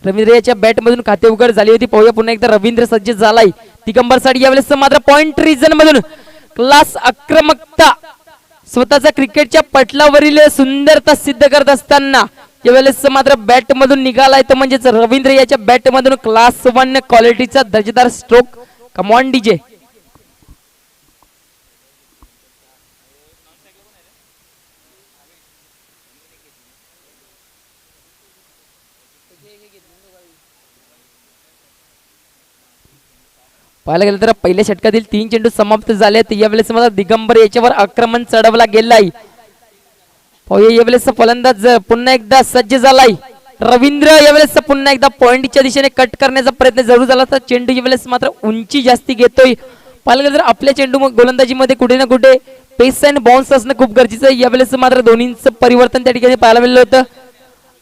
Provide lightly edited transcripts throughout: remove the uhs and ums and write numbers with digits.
रवींद्र याच्या बॅट मधून खाते उघड झाली होती. पाहूया पुन्हा एकदा रवींद्र सज्ज झालाय दिगंबर साठी यावेळेस मात्र पॉइंट रिजन मधून क्लास आक्रमकता स्वतःचा क्रिकेटच्या पटलावरील सुंदरता सिद्ध करत असताना यावेळेस मात्र बॅट मधून निघालाय तर म्हणजेच रवींद्र याच्या बॅट मधून क्लास 1 क्वालिटीचा दर्जेदार स्ट्रोक. Come on DJ. पाहायला गेलं तर पहिल्या षटकातील 3 चेंडू समाप्त झाले. यावेळेस मला दिगंबर याच्यावर आक्रमण चढवला गेलाय. पाहूया यावेळेस फलंदाज पुन्हा एकदा सज्ज झालाय. रवींद्र यावेळेस पुन्हा एकदा पॉइंटच्या दिशेने कट करण्याचा प्रयत्न जरूर झाला तर चेंडू यावेळेस मात्र उंची जास्ती घेतोय. पाहायला गेलं तर आपल्या चेंडू गोलंदाजीमध्ये कुठे ना कुठे पेस अँड बाउन्स असणं खूप गरजेचं आहे. यावेळेस मात्र दोन्हींचं परिवर्तन त्या ठिकाणी पाहायला मिळालं होतं.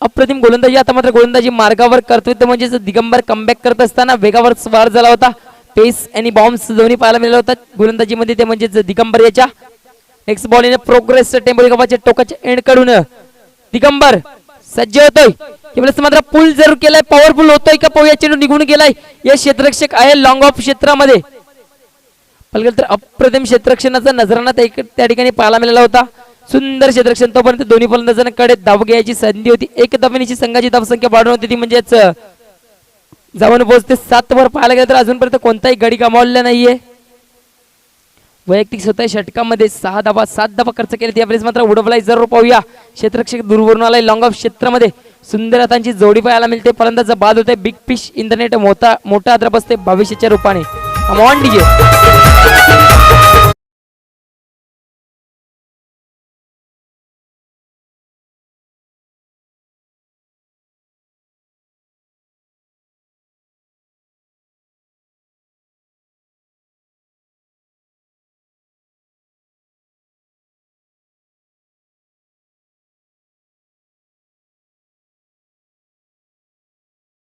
अप्रतिम गोलंदाजी आता मात्र गोलंदाजी मार्गावर करतोय तर म्हणजेच दिगंबर कमबॅक करत असताना वेगावर स्वार झाला होता. पेस आणि बाउन्स दोन्ही पाहायला मिळाला होता गोलंदाजीमध्ये ते म्हणजेच दिगंबर याच्या. नेक्स्ट बॉल इन प्रोग्रेस टेंबोली गावाच्या टोकाच्या एंड कडून दिगंबर सज्ज होतोय. यावेळेस मात्र पुल जरूर केलाय. पॉवरफुल होतोय का पाहूया. चेंडू निघून गेलाय. या क्षेत्ररक्षक आहे लॉंग ऑफ क्षेत्रामध्ये. पाहिलं तर अप्रतिम क्षेत्ररक्षणाचा नजराणा त्या ठिकाणी पाहायला मिळाला होता. सुंदर क्षेत्ररक्षण तोपर्यंत दोन्ही फलंदाजांकडे धाव घ्यायची संधी होती. एक धावेची संघाची धावसंख्या वाढवून होती ती म्हणजेच जाऊन पोहोचते 7 वर. पाहायला गेलं तर अजूनपर्यंत कोणताही गडी गमावलेला नाहीये. वैयक्तिक स्वतः षटकामध्ये 6 धावा 7 धावा खर्च केले. त्यावेळेस मात्र उडवलाय जरूर. पाहूया क्षेत्ररक्षक दूरवरून आलाय लॉंग ऑफ क्षेत्रामध्ये. सुंदर हातांची जोडी पाहायला मिळते. फलंदाज बाद होते. Big fish in the net. मोठा आदर बसते भविष्याच्या रूपाने. Come on DJ.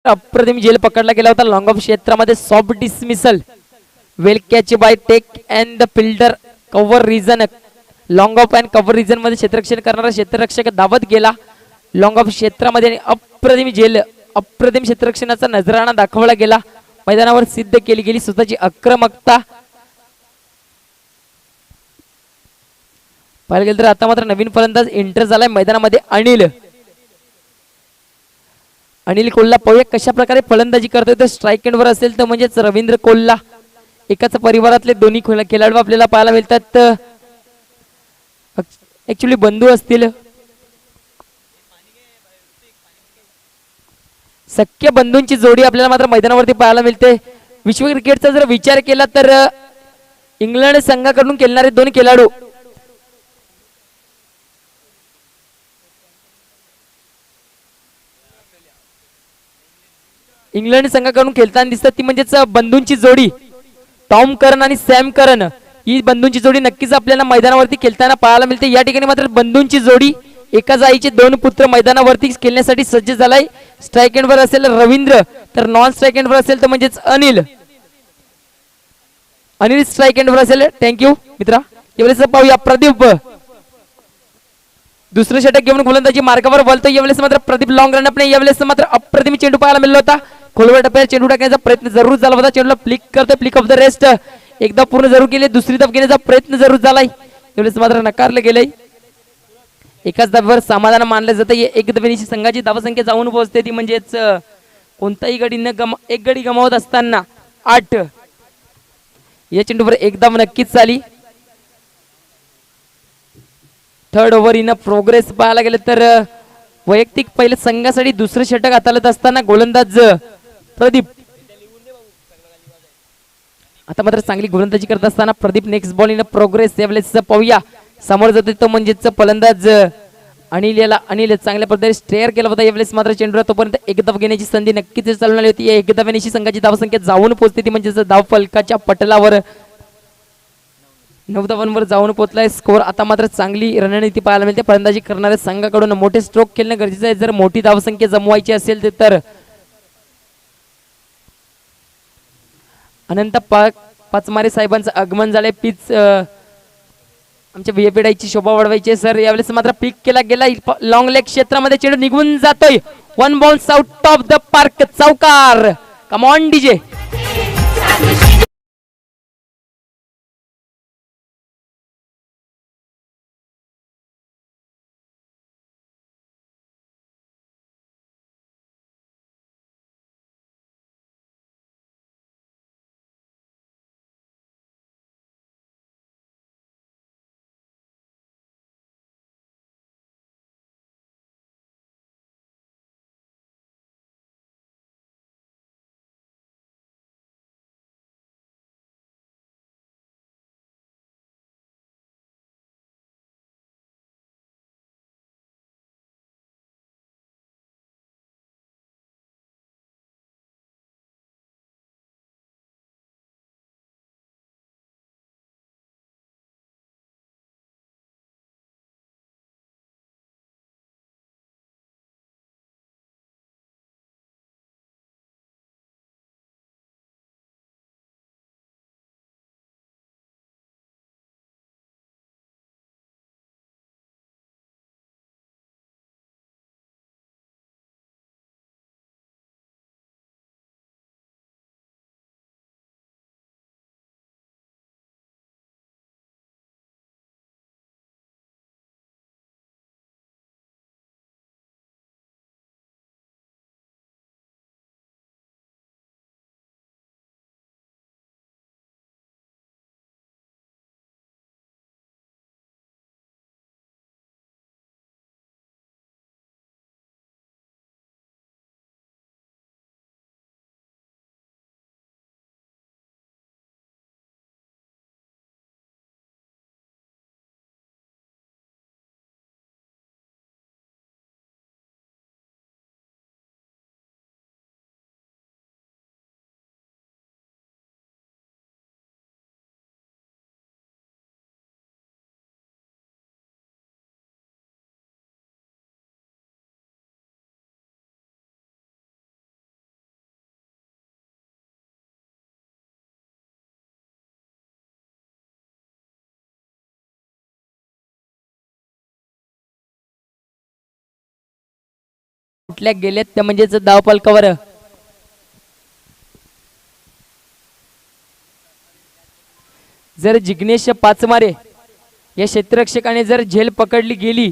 अप्रतिम झेल पकडला गेला होता लॉंग ऑफ क्षेत्रामध्ये. Soft dismissal well catch by tech and the fielder cover region. Long off and cover region मध्ये क्षेत्ररक्षण करणारा क्षेत्ररक्षक धावत गेला लॉंग ऑफ क्षेत्रामध्ये आणि अप्रतिम झेल अप्रतिम क्षेत्ररक्षणाचा नजराणा दाखवला गेला. मैदानावर सिद्ध केली गेली स्वतःची आक्रमकता. पाहायला गेलं तर आता मात्र नवीन फलंदाज एंटर झालाय मैदानामध्ये अनिल कोल्हा. पाहूया कशा प्रकारे फलंदाजी करतोय. तर स्ट्राईक एंडवर असेल तर म्हणजेच रवींद्र कोल्हा. एकाच परिवारातले दोन्ही खेळाडू आपल्याला पाहायला मिळतात. ऍक्च्युली बंधू असतील. सख्य बंधूंची जोडी आपल्याला मात्र मैदानावरती पाहायला मिळते. विश्व क्रिकेटचा जर विचार केला तर इंग्लंड संघाकडून खेळणारे 2 खेळाडू इंग्लंड संघाकडून खेळताना दिसतात ती म्हणजेच बंधूंची जोडी टॉम करन आणि सॅम करन. ही बंधूंची जोडी नक्कीच आपल्याला मैदानावरती खेळताना पाहायला मिळते. या ठिकाणी मात्र बंधूंची जोडी एकाच आईचे 2 पुत्र मैदानावरती खेळण्यासाठी सज्ज झालाय. स्ट्राईक एंडवर असेल रवींद्र तर नॉन स्ट्राईक एंडवर असेल तर म्हणजेच अनिल स्ट्राईक एंडवर असेल. थँक्यू मित्रा. यावेळेस पाहूया प्रदीप दुसरं षटक घेऊन गोलंदाजी मार्गावर वळतो. यावेळेस मात्र प्रदीप लॉंग रन अपने. यावेळेस मात्र अप्रतिम चेंडू पाहायला मिळाला होता. खोलवर टप्प्यावर चेंडू टाकण्याचा प्रयत्न जरूर झाला होता. चेंडूला फ्लिक करतो. फ्लिक ऑफ द रेस्ट एकदा पूर्ण जरूर केले. दुसरी धाव घेण्याचा प्रयत्न जरूर झालाय. यावेळेस मात्र नकारलं गेलंय. एकाच धावेवर समाधान मानलं जातं. एक धावेची संघाची धावसंख्या जाऊन पोहोचते ती म्हणजेच कोणताही गडी एक गडी गमावत असताना 8. या चेंडूवर एक धाव नक्कीच झाली. थर्ड ओव्हर इन प्रोग्रेस पाहायला गेलं तर वैयक्तिक पहिले संघासाठी दुसरं षटक हाताळत असताना गोलंदाज प्रदीप आता मात्र चांगली गोलंदाजी करत असताना Pradeep. Next ball in progress. यावेळेस पाहूया समोर जाते तो म्हणजेच फलंदाज अनिल चांगल्या पद्धतीने स्टेअर केला होता. यावेळेस मात्र चेंडूला तोपर्यंत एक धाव घेण्याची संधी नक्कीच चालून आली होती. या एक धावेची संघाची धावसंख्या जाऊन पोहोचते ती म्हणजेच धाव फलकाच्या पटलावर 9 धावांवर जाऊन पोहोचलाय स्कोर. आता मात्र चांगली रणनीती पाहायला मिळते. फलंदाजी करणाऱ्या संघाकडून मोठे स्ट्रोक खेळणं गरजेचं आहे जर मोठी धावसंख्या जमवायची असेल तर. अनंत पाचमारे साहेबांचं आगमन झालंय. पिच आमच्या वियपिडाईची शोभा वाढवायची सर. यावेळेस मात्र पिक केला गेला लॉंग लेग क्षेत्रामध्ये, चेंडू निघून जातोय. One bounce out of the park. चौकार. Come on DJ. कुठल्या गेलेत त्या म्हणजेच धावपलकावर. जर जिग्नेश पाचमारे या क्षेत्ररक्षकाने जर झेल पकडली गेली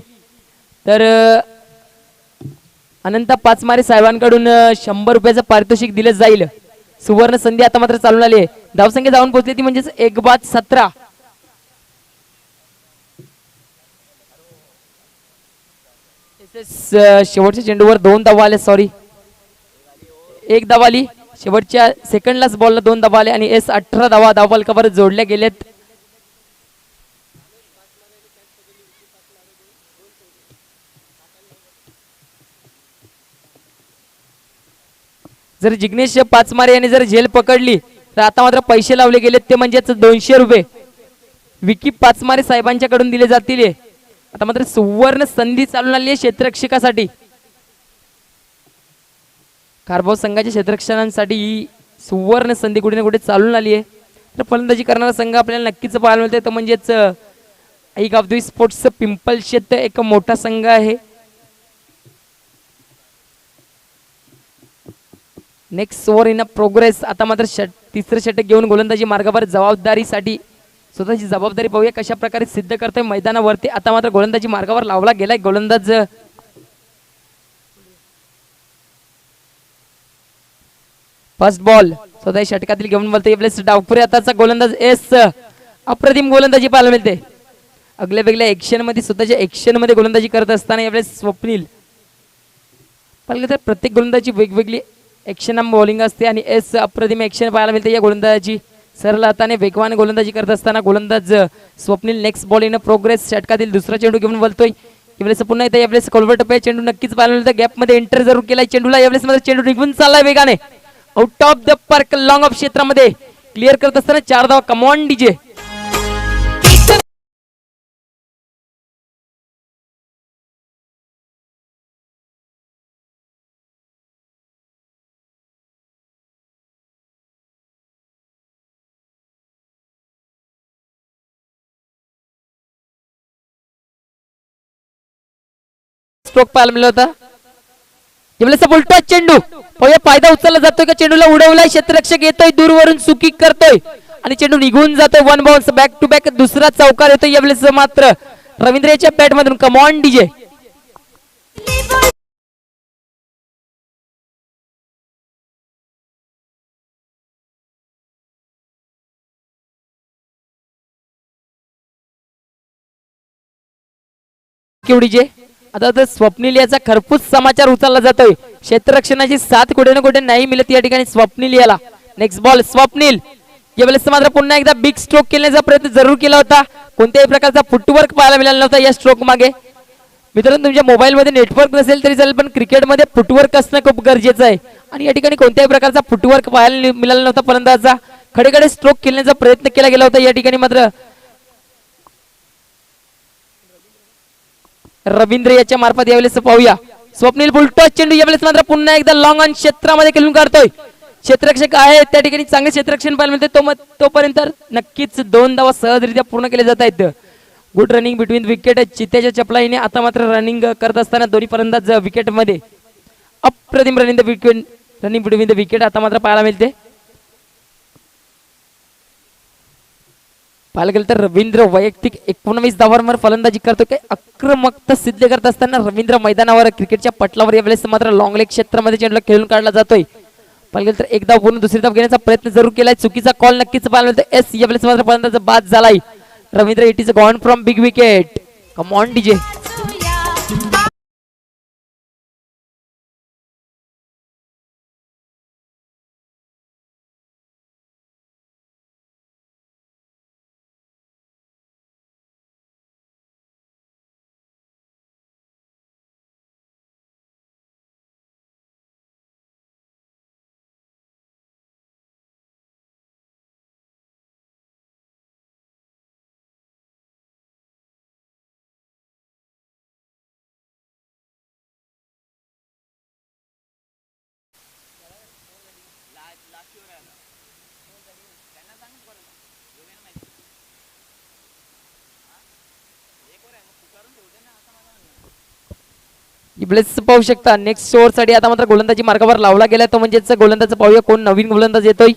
तर अनंत पाचमारे साहेबांकडून 100 रुपयाचं पारितोषिक दिलं जाईल. सुवर्ण संधी आता मात्र चालून आली आहे. धावसंख्या जाऊन पोहोचली ती म्हणजेच 1/17. शेवटच्या चेंडूवर 2 धावा आल्या. सॉरी, 1 धावा आली. शेवटच्या सेकंडलाच बॉलला 2 धावा आले आणि 18 धावा धावपलकावर जोडल्या गेलेत. जर जिग्नेश पाचमारे यांनी जर झेल पकडली तर आता मात्र पैसे लावले गेलेत ते म्हणजेच 200 रुपये विकी पाचमारे साहेबांच्याकडून दिले जातील. आता मात्र सुवर्ण संधी चालून आली आहे क्षेत्ररक्षकासाठी. कारभाव संघाच्या क्षेत्ररक्षकांसाठी ही सुवर्ण संधी कुठे ना कुठे चालून आली आहे. तर फलंदाजी करणारा संघ आपल्याला नक्कीच पाहायला मिळते तो म्हणजेच आई गावदेवी स्पोर्ट्स पिंपल शेत एक मोठा संघ आहे. Next over in progress. आता मात्र तिसरं षटक घेऊन गोलंदाजी मार्गावर जबाबदारीसाठी स्वतःची जबाबदारी पाहूया कशा प्रकारे सिद्ध करतोय मैदानावरती. आता मात्र गोलंदाजी मार्गावर लावला गेलाय गोलंदाज. फर्स्ट बॉल स्वतः षटकातील घेऊन बोलते डावपुरे आताचा गोलंदाज अप्रतिम गोलंदाजी पाहायला मिळते. अगल्या वेगळ्या ऍक्शन मध्ये स्वतःच्या ऍक्शन मध्ये गोलंदाजी करत असताना यावेळेस स्वप्नील पाहिलं तर प्रत्येक गोलंदाजी वेगवेगळी ऍक्शन बॉलिंग असते आणि अप्रतिम ऍक्शन पाहायला मिळते या गोलंदाजी. सरळ हाताने वेगवान गोलंदाजी करत असताना गोलंदाज Swapnil next ball in progress षटकातील दुसरा चेंडू घेऊन बोलतोय. यावेळेस पुन्हा येते यावेळेस कोलवर टप्प्या चेंडू नक्कीच पाहायला मिळतं. गॅप मध्ये एंटर जरूर केलाय चेंडूला. यावेळेस मध्ये चेंडू निघून चाललाय वेगाने out of the park long off क्षेत्रामध्ये क्लिअर करत असताना 4 धावा. कम ऑन डीजे. स्ट्रोक पाहायला मिळाला होता. यावेळेस बोलतोय चेंडू पाहूया फायदा उचलला जातोय का चेंडूला उडवलाय क्षेत्ररक्षक येतोय दूरवरून सुकी करतोय आणि चेंडू निघून जातोय. One bounce back to back दुसरा चौकार येतोय यावेळेस मात्र रवींद्र याच्या बॅट मधून. Come on DJ. डीजे आता तर स्वप्नील याचा खरपूस समाचार उचलला जातोय. क्षेत्ररक्षणाची साथ कुठे ना कुठे नाही मिळत या ठिकाणी स्वप्नील याला. नेक्स्ट बॉल स्वप्नील यावेळेस मात्र पुन्हा एकदा बिग स्ट्रोक केल्याचा प्रयत्न जरूर केला होता. कोणत्याही प्रकारचा फुटवर्क पाहायला मिळाला नव्हता या स्ट्रोक मागे. मित्रांनो तुमच्या मोबाईल मध्ये नेटवर्क नसेल तरी चालेल पण क्रिकेटमध्ये फुटवर्क असणं खूप गरजेचं आहे आणि या ठिकाणी कोणत्याही प्रकारचा फुटवर्क पाहायला मिळाला नव्हता. फलंदाजाचा खडेखडे स्ट्रोक केल्याचा प्रयत्न केला गेला होता या ठिकाणी मात्र रवींद्र याच्या मार्फत यावेळेस पाहूया. स्वप्नील बुलटॉस चेंडू यावेळेस मात्र पुन्हा एकदा लॉंग ऑन क्षेत्रामध्ये खेळून काढतोय. क्षेत्ररक्षक आहे त्या ठिकाणी चांगले क्षेत्ररक्षण पाहायला मिळते. तोपर्यंत नक्कीच 2 धावा सहजरित्या पूर्ण केले जात आहेत. Good running between wicket. चित्त्याच्या चपलाईने आता मात्र रनिंग करत असताना दोन्ही फलंदाज विकेट मध्ये अप्रतिम रनिंग बिटवीन द विकेट आता मात्र पाहायला मिळते. पाहायला गेलं तर रवींद्र वैयक्तिक 19 धावांवर फलंदाजी करतो. काय आक्रमकता सिद्ध करत असताना रवींद्र मैदानावर क्रिकेटच्या पटलावर यावेळेस मात्र लॉंग लेग क्षेत्रामध्ये चेंडूला खेळून काढला जातोय. पाहायला गेलं तर एक धाव पूर्ण दुसरी धाव घेण्याचा प्रयत्न जरूर केलाय. चुकीचा कॉल नक्कीच पाहायला मिळतो. एस यावेळेस मात्र फलंदाज बाद झालाय. Ravindra it is gone from big wicket. Come on DJ. पाहू शकता नेक्स्ट ओव्हर साठी आता मात्र गोलंदाजी मार्गावर लावला गेला. तो म्हणजेच गोलंदाज पाहूया कोण नवीन गोलंदाज येतोय.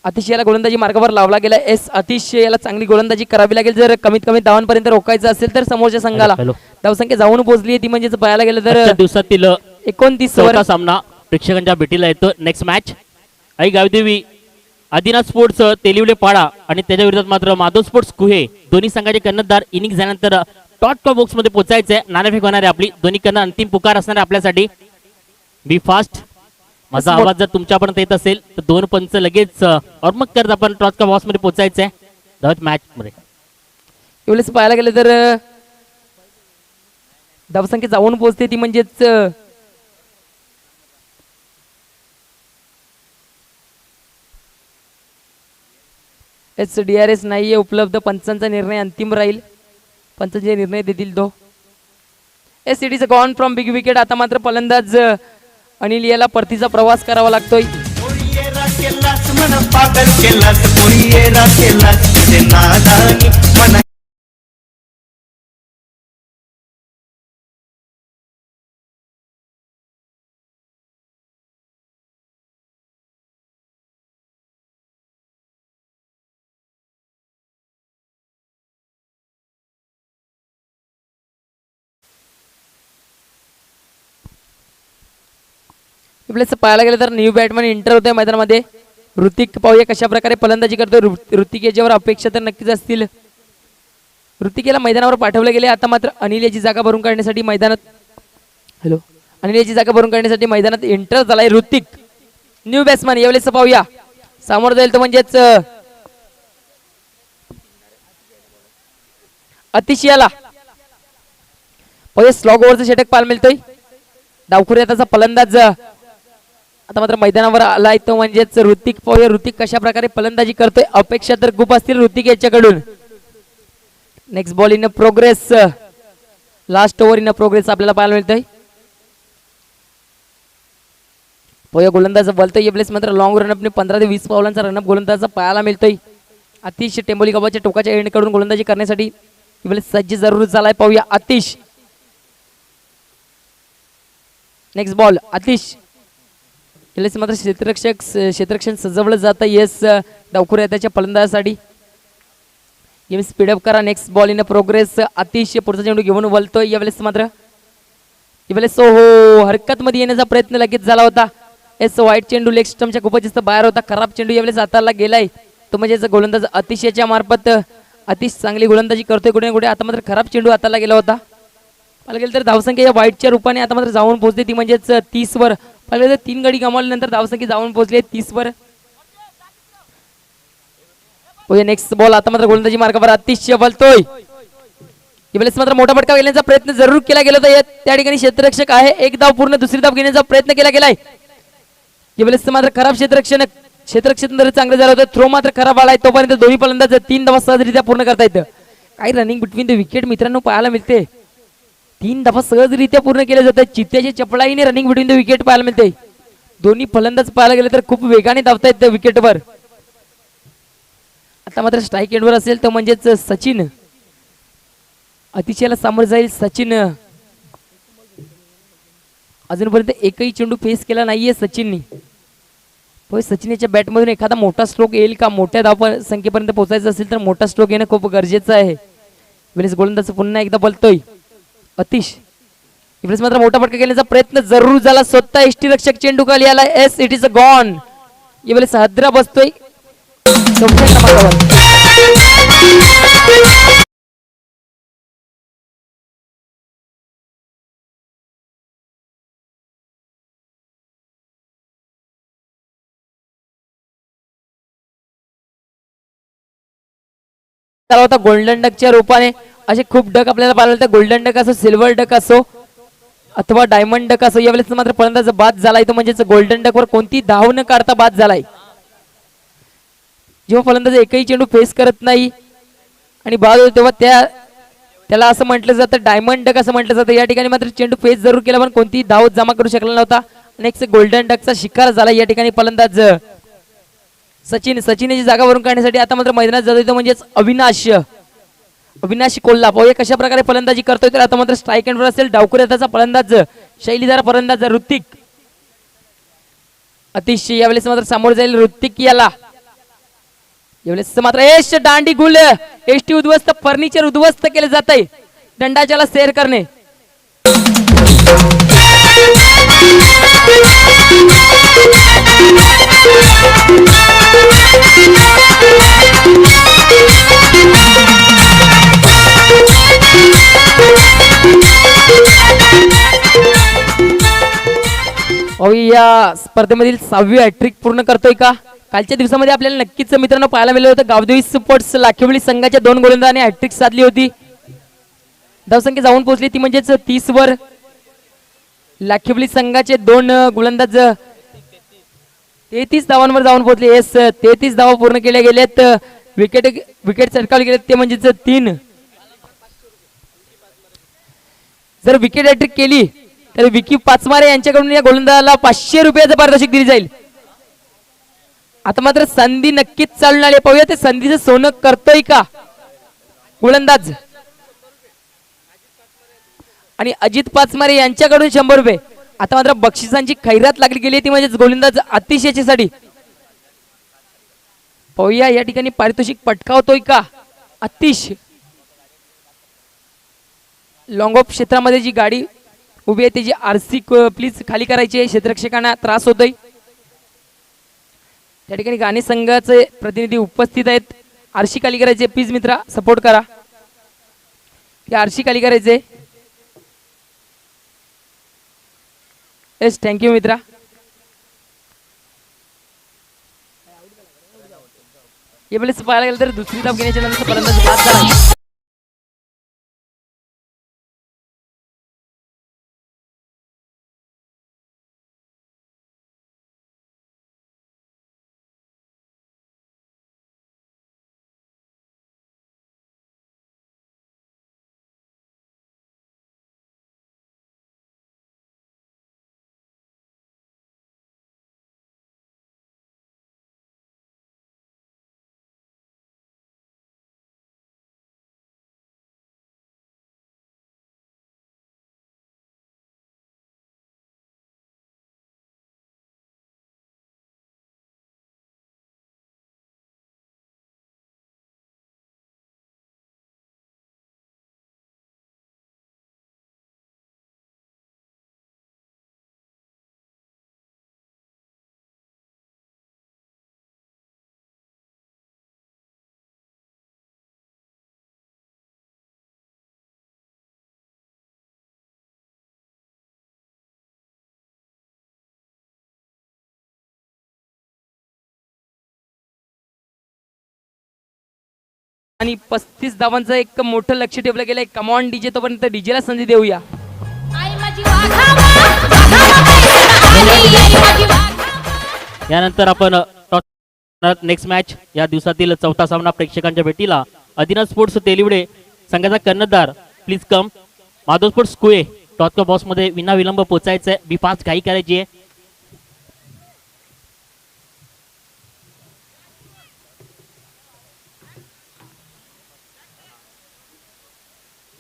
अतिशय याला गोलंदाजी मार्गावर लावला गेला. एस अतिशय याला चांगली गोलंदाजी करावी लागेल जर कमीत कमी धावांपर्यंत रोखायचं असेल तर समोरच्या संघाला. धावसंख्या जाऊन पोहोचली आहे ती म्हणजेच पाहायला गेलं तर दिवसातील 29 सामना प्रेक्षकांच्या भेटीला येतो. नेक्स्ट मॅच आई गावदेवी आदिनाथ स्पोर्ट्स तेलिवले पाडा आणि त्याच्या विरोधात मात्र माधव स्पोर्ट्स कुहे दोन्ही संघाचे कर्णधार इनिंग झाल्यानंतर टॉप बॉक्स मध्ये पोहोचायचंय. नाणेफेक होणार आहे आपली. दोन्ही कर्ण अंतिम पुकार असणार आहे आपल्यासाठी. बी फास्ट. माझा आवाज जर तुमच्यापर्यंत येत असेल तर 2 पंच लगेच ऑर्मक करत आपण टॉप बॉक्स मध्ये पोहोचायचंय धावत मॅच मध्ये. एवढेच पाहायला गेलं तर धावसंख्या जाऊन पोहोचते ती म्हणजेच DRS नाहीये उपलब्ध. पंचांचा निर्णय अंतिम राहील. पंच जे निर्णय देतील तो. S it is gone from big wicket. आता मात्र फलंदाज अनिल याला परतीचा प्रवास करावा लागतोय. पाहायला गेलं तर न्यू बॅटमॅन एंटर होतोय मैदानामध्ये. ऋतिक पाहूया कशा प्रकारे फलंदाजी करतोय. ऋतिक याच्यावर अपेक्षा तर नक्कीच असतील. ऋतिक याला मैदानावर पाठवले गेले. आता मात्र अनिल याची जागा भरून काढण्यासाठी मैदानात एंटर झालाय ऋतिक. न्यू बॅट्समॅन यावेळेस पाहूया समोर जाईल तो म्हणजेच अतिशयाला. पाहूया स्लॉग ओव्हरचं षटक पाहायला मिळतोय. डावखुरी त्याचा फलंदाज आता मात्र मैदानावर आलाय तो म्हणजेच ऋतिक. पाहूया ऋतिक कशा प्रकारे फलंदाजी करतोय. अपेक्षा तर खूप असतील ऋतिक याच्याकडून. Next ball in progress. Last over in progress आपल्याला पाहायला मिळतोय. पाहूया गोलंदाज बोलतोय यावेळेस मात्र लॉंग रनअपने 15 ते 20 पावलांचा रनअप गोलंदाजाचा पाहायला मिळतोय. आतिश टेंबोली गावाच्या टोकाच्या एंडकडून गोलंदाजी करण्यासाठी यावेळेस सज्ज जरूर झालाय. पाहूया आतिश. नेक्स्ट बॉल आतिश यावेळेस मात्र क्षेत्ररक्षण सजवलं जातं. येस डावखुऱ्या त्याच्या फलंदाजासाठी गेम स्पीडअप करा. Next ball in progress. Atish पुढचा चेंडू घेऊन वलतोय. यावेळेस मात्र यावेळेस हो हरकत मध्ये येण्याचा प्रयत्न लगेच झाला होता. एस वाईट चेंडू लेग स्टंपच्या खूपच जास्त बाहेर होता. खराब चेंडू यावेळेस हाताला गेलाय. तो म्हणजे गोलंदाज आतिश याच्या मार्फत आतिश चांगली गोलंदाजी करतोय कुठे कुठे. आता मात्र खराब चेंडू हाताला गेला होता. पाहिलं गेलं तर धावसंख्या या वाईटच्या रूपाने आता मात्र जाऊन पोहोचते ती म्हणजेच 30 वर. पाहिलं तर 3 गडी गमावल्यानंतर धावसंख्या जाऊन पोहोचली 30 वर. नेक्स्ट बॉल आता मात्र गोलंदाजी मार्गावर आतिश बलतोय. यावेळेस मात्र मोठा फटका घेण्याचा प्रयत्न जरूर केला गेला होता. त्या ठिकाणी क्षेत्ररक्षक आहे. एक धाव पूर्ण दुसरी धाव घेण्याचा प्रयत्न केला गेलाय. यावेळेस मात्र खराब क्षेत्ररक्षण जर चांगलं झालं होतं. थ्रो मात्र खराब आलाय. तोपर्यंत दोन्ही फलंदाज 3 धावा सहजरित्या पूर्ण करता येतं. काही रनिंग बिटवीन द विकेट मित्रांनो पाहायला मिळते. 3 धावा सहजरित्या पूर्ण केल्या जातात. चित्त्याची चपळाईने रनिंग बिटवीन द विकेट पाहायला मिळते. दोन्ही फलंदाज पाहायला गेले तर खूप वेगाने धावतायत त्या विकेटवर. आता मात्र स्ट्राईक एंडवर असेल तर म्हणजेच सचिन अतिशयला सामोरं जाईल. सचिन अजूनपर्यंत एकही चेंडू फेस केला नाहीये सचिननी. सचिन याच्या बॅटमधून एखादा मोठा स्ट्रोक येईल का? मोठ्या धाव संख्येपर्यंत पोहोचायचं असेल तर मोठा स्ट्रोक येणं खूप गरजेचं आहे. वेळेस गोलंदाज पुन्हा एकदा बोलतोय अतिश. इवेळेस मात्र मोठा फटका घेण्याचा प्रयत्न जरूर झाला. स्वतः एष्टी रक्षक चेंडू खाली आला. S it is a gone. यावेळेस हद्रा बसतोय. होता गोल्डन डकच्या रूपाने. असे खूप डक आपल्याला पाहायला मिळतात. गोल्डन डक असो, सिल्वर डक असो अथवा डायमंड डक असो. यावेळेस मात्र फलंदाज बाद झालाय. तो म्हणजेच गोल्डन डक वर कोणती धाव न काढता बाद झालाय. जेव्हा फलंदाज एकही चेंडू फेस करत नाही आणि बाद होतो तेव्हा त्याला असं म्हटलं जातं डायमंड डक असं म्हटलं जातं. या ठिकाणी मात्र चेंडू फेस जरूर केला पण कोणती धाव जमा करू शकला नव्हता. नेक्स्ट गोल्डन डकचा शिकार झाला या ठिकाणी फलंदाज सचिनची जागा भरून काढण्यासाठी आता मात्र मैदानात जात येतो म्हणजेच अविनाश कोल्हा. पाहूया कशा प्रकारे फलंदाजी करतोय. तर आता मात्र स्ट्राईक एंडवर असेल डावखुऱ्याचा फलंदाज शैलीदार फलंदाज ऋतिक. अतिशय यावेळेस मात्र सामोर जाईल ऋतिक याला. यावेळेस मात्र एश दांडी गुल एसटी उद्ध्वस्त फर्निचर उद्ध्वस्त केले जात आहे. दंडाच्याला शेअर करणे. या स्पर्धेमधील 6वी हॅट्रिक पूर्ण करतोय का? कालच्या दिवसामध्ये आपल्याला नक्कीच मित्रांनो पाहायला मिळालं होतं. गावदेवी स्पोर्ट्स लाखिवली संघाच्या 2 गोलंदाजांनी हॅट्रिक साधली होती. धावसंख्या जाऊन पोहोचली ती म्हणजेच 30 वर. लाखिवली संघाचे 2 गोलंदाज 33 धावांवर जाऊन पोहोचले. येस 33 धावा पूर्ण केल्या गेल्यात. विकेट चटकावले गेलेत ते म्हणजेच 3. जर विकेट हॅट्रिक केली तर विकी पाचमारे यांच्याकडून या गोलंदाजाला 500 रुपयाचं पारितोषिक दिले जाईल. आता मात्र संधी नक्कीच चालून आली. पाहूया ते संधीचं सोनं करतोय का गोलंदाज. आणि अजित पाचमारे यांच्याकडून 100 रुपये. आता मात्र बक्षिसांची खैरात लागली गेली ती म्हणजेच गोलंदाज आतिश याच्यासाठी. पाहूया या ठिकाणी पारितोषिक पटकावतोय का आतिश. लॉंग ऑफ क्षेत्रामध्ये जी गाडी उभी आहे त्याची आरसी प्लीज खाली करायची आहे. क्षेत्ररक्षकांना त्रास होतोय. त्या ठिकाणी गाणी संघाचे प्रतिनिधी उपस्थित आहेत. आरशी खाली करायचे प्लीज मित्रा सपोर्ट करा. आरशी खाली करायचे. येस थँक्यू मित्रा. यावेळेस पाहायला गेलं तर दुसरी धाव घेण्याच्या नंतर फलंदाज बाद झाला. आणि 35 धावांचं एक मोठं लक्ष ठेवलं गेलंय. कमॉन डीजे, तोपर्यंत डीजेला संधी देऊया. यानंतर आपण नेक्स्ट मॅच या दिवसातील चौथा सामना प्रेक्षकांच्या भेटीला आदिनाथ स्पोर्ट्स तेलिवडे संघाचा कर्णधार please come. Madhav sports Kuhe top box मध्ये विना विलंब पोहोचायचंय. बी फास्ट घाई करायची आहे.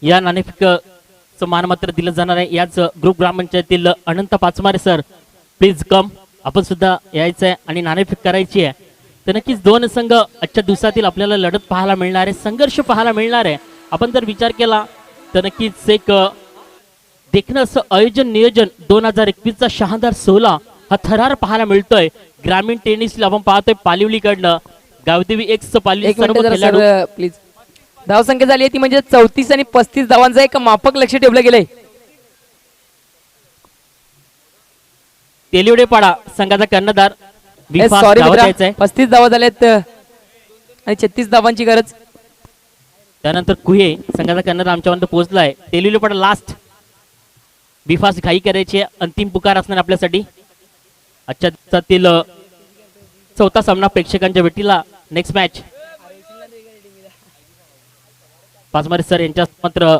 या नाणेफेक मानपत्र दिलं जाणार आहे. याच ग्रुप ग्रामपंचायतीतील Anant Pachmare sir please come. आपण सुद्धा यायचं आहे आणि नाणेफेक करायची आहे. तर नक्कीच दोन संघ आजच्या दिवसातील आपल्याला लढत पाहायला मिळणार आहे, संघर्ष पाहायला मिळणार आहे. आपण जर विचार केला तर नक्कीच एक देखणं असं आयोजन नियोजन 2021चा शानदार सोहळा हा थरार पाहायला मिळतोय. ग्रामीण टेनिसला आपण पाहतोय पालिवलीकडनं गावदेवी एक्स पालिवली एक सर्व मिनिट खेळाडू सर प्लीज. धावसंख्या झाली आहे ती म्हणजे 34 आणि 35 धावांचं एक माफक लक्ष ठेवलं गेलंय. तेलिवडेपाडा संघाचा कर्णधार बी फास्ट सॉरी धावा द्यायचा आहे. 35 धावा झाल्यात आणि 36 धावांची गरज. त्यानंतर कुहे संघाचा कर्णधार आमच्यापर्यंत पोहोचलाय. तेलिवडेपाडा लास्ट बी फास्ट घाई करायची आहे. अंतिम पुकार असणार आपल्यासाठी. आजच्या दिवसातील चौथा सामना प्रेक्षकांच्या भेटीला नेक्स्ट मॅच पाचमारे सर यांच्या मात्र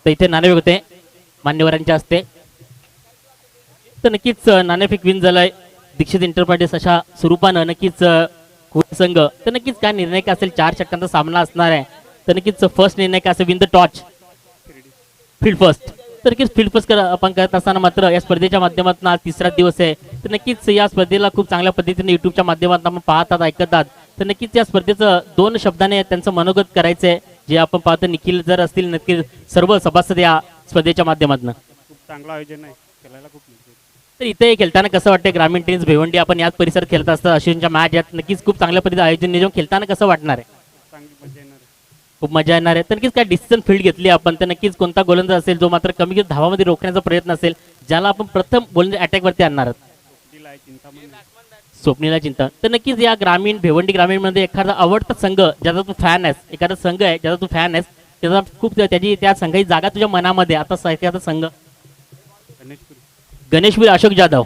तर इथे नाणेफेक होते मान्यवरांच्या हस्ते. तर नक्कीच नाणेफेक विन झालंय दीक्षित इंटरप्राइजेस अशा स्वरूपानं. नक्कीच कुहे संघ तर नक्कीच काय निर्णय काय असेल. 4 षटकांचा सामना असणार आहे. तर नक्कीच फर्स्ट निर्णय काय असेल विन द टॉच फील्ड फर्स्ट. तर नक्कीच फील्ड फर्स्ट आपण करत असताना मात्र या स्पर्धेच्या माध्यमातून आज तिसरा दिवस आहे. तर नक्कीच या स्पर्धेला खूप चांगल्या पद्धतीने युट्यूबच्या माध्यमातून आपण पाहतात ऐकतात. तर नक्कीच या स्पर्धेचं 2 शब्दाने त्यांचं मनोगत करायचं आहे. जे आपण पाहतो निखिल जर असतील नक्कीच सर्व सभासद या स्पर्धेच्या माध्यमातून. खूप चांगलं आयोजन आहे, खेळायला खूप मजा येते. तर इथे खेळताना कसं वाटतं. ग्रामीण टेनिस भिवंडी आपण याच परिसरात खेळत असतात. अश्विनच्या मॅच यात नक्कीच खूप चांगल्या पद्धतीने आयोजन नियोजन खेळताना कसं वाटणार आहे. चांगली मजा येणार आहे. खूप मजा येणार आहे. तर नक्कीच काय डिसिजन फील्ड घेतली आपण. तर नक्कीच कोणता गोलंदाज असेल जो मात्र कमी धावामध्ये रोखण्याचा प्रयत्न असेल, ज्याला आपण प्रथम गोलंदाज अटॅक वरती आणणार आहोत. दिला आहे चिंतामणी. स्वप्नीला चिंता. तर नक्कीच या ग्रामीण भिवंडी ग्रामीण मध्ये एखादा आवडता संघ ज्याचा तू फॅन आहेस, एखादा संघ आहे ज्याचा तू फॅन आहेस, त्याचा खूप त्याची त्या संघाची जागा तुझ्या मनामध्ये आता एखादा संघ गणेशपुरी. गणेशवीर अशोक जाधव.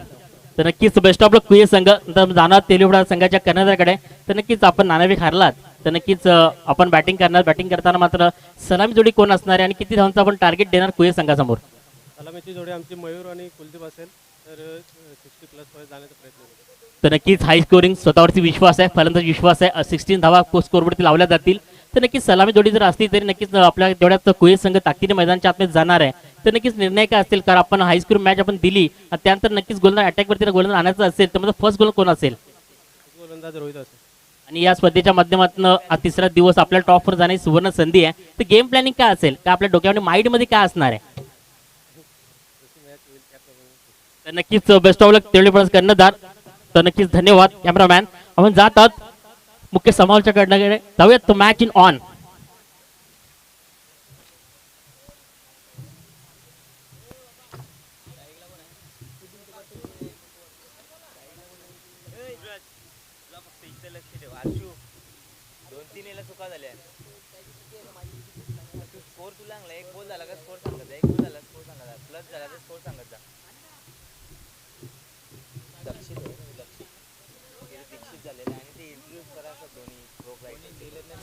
तर नक्कीच बेस्ट ऑफ लक कुहे संघ. तर जाणार तेलिवडा संघाच्या कर्णधाराकडे. तर नक्कीच आपण नाणेफेक हारलात तर नक्कीच आपण बॅटिंग करणार. बॅटिंग करताना मात्र सलामी जोडी कोण असणार आहे आणि किती धावांचं आपण टार्गेट देणार कुहे संघासमोर. सलामीची जोडी आमची मयूर आणि कुलदीप असेल तर 60+ मध्ये जाण्याचा प्रयत्न करू. तर नक्कीच हाय स्कोरिंग स्वतःवरती विश्वास आहे, फलंदाज विश्वास आहे. 16 धावा स्कोरवरती लावल्या जातील. तर नक्कीच सलामी जोडी जर असली तरी नक्कीच आपल्या तेवढ्यात कुहे संघ ताकदीने मैदानाच्या आतमध्ये जाणार आहे. तर नक्कीच निर्णय काय असेल कारण आपण हाय स्कोर मॅच आपण दिली आणि त्यानंतर नक्कीच गोलंदाज अटॅकवरती गोलंदाज आणायचं असेल तर म्हणजे फर्स्ट गोल कोण असेल. गोलंदाज रोहित असेल. आणि या स्पर्धेच्या माध्यमातून हा तिसरा दिवस आपल्या टॉपवर जाण्याची सुवर्ण संधी आहे. तर गेम प्लॅनिंग काय असेल का आपल्या डोक्यामध्ये माइंडमध्ये काय असणार आहे. तर नक्कीच बेस्ट ऑफ लक तेवढे कर्णधार. तर नक्कीच धन्यवाद कॅमेरामॅन. आपण जात आहोत मुख्य समालोचकांकडे. जाऊयात तो मॅच इन ऑन.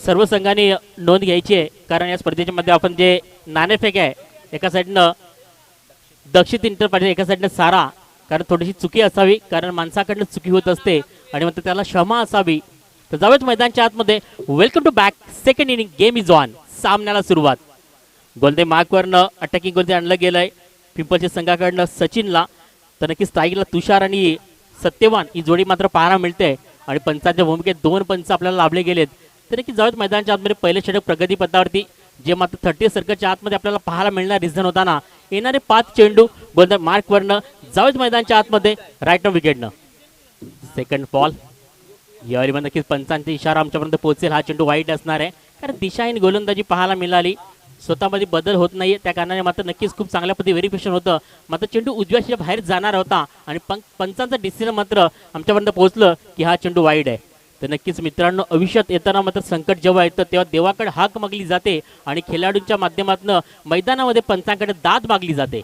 सर्व संघांनी नोंद घ्यायची आहे कारण या स्पर्धेच्या मध्ये आपण जे नाणेफेक आहे एका साईडनं दक्षित इंटरप्राइजेस एका साईडनं सारा. कारण थोडीशी चुकी असावी कारण माणसाकडनं चुकी होत असते आणि मग त्याला क्षमा असावी. तर जाऊयात मैदानच्या आतमध्ये. Welcome to back. Second inning game is on. सामन्याला सुरुवात. गोलंदाज मार्कवरनं अटॅकिंग गोलंदाज आणलं गेलंय पिंपलच्या संघाकडनं सचिनला. तर नक्की स्ट्राईकला तुषार आणि सत्यवान ही जोडी मात्र पाहायला मिळते आणि पंचांच्या भूमिकेत 2 पंच आपल्याला लाभले गेलेत. तर नक्की जाऊयात मैदानाच्या आतमध्ये. पहिले षटक प्रगती पथावरती जे मात्र 30 सर्कलच्या आतमध्ये आपल्याला पाहायला मिळणार रिझन होताना येणारे 5 चेंडू गोलंदाज मार्कवरनं जाऊयात मैदानाच्या आतमध्ये राईट विकेटनं. सेकंड बॉल यावेळी नक्कीच पंचांचा इशारा आमच्यापर्यंत पोहोचेल. हा चेंडू वाईट असणार आहे कारण दिशाहीन गोलंदाजी पाहायला मिळाली. स्वतःमध्ये बदल होत नाहीये, त्या कारणाने मात्र नक्कीच खूप चांगल्या पद्धती व्हेरिफिकेशन होतं. मात्र चेंडू उजव्या शीच्या बाहेर जाणार होता आणि पंचांचं डिसिजन मात्र आमच्यापर्यंत पोहोचलं की हा चेंडू वाईड आहे. तर नक्कीच मित्रांनो, आयुष्यात येताना मात्र संकट जेव्हा येतं तेव्हा देवाकडे हाक मागली जाते आणि खेळाडूंच्या माध्यमातून मैदानामध्ये पंचांकडे दाद मागली जाते.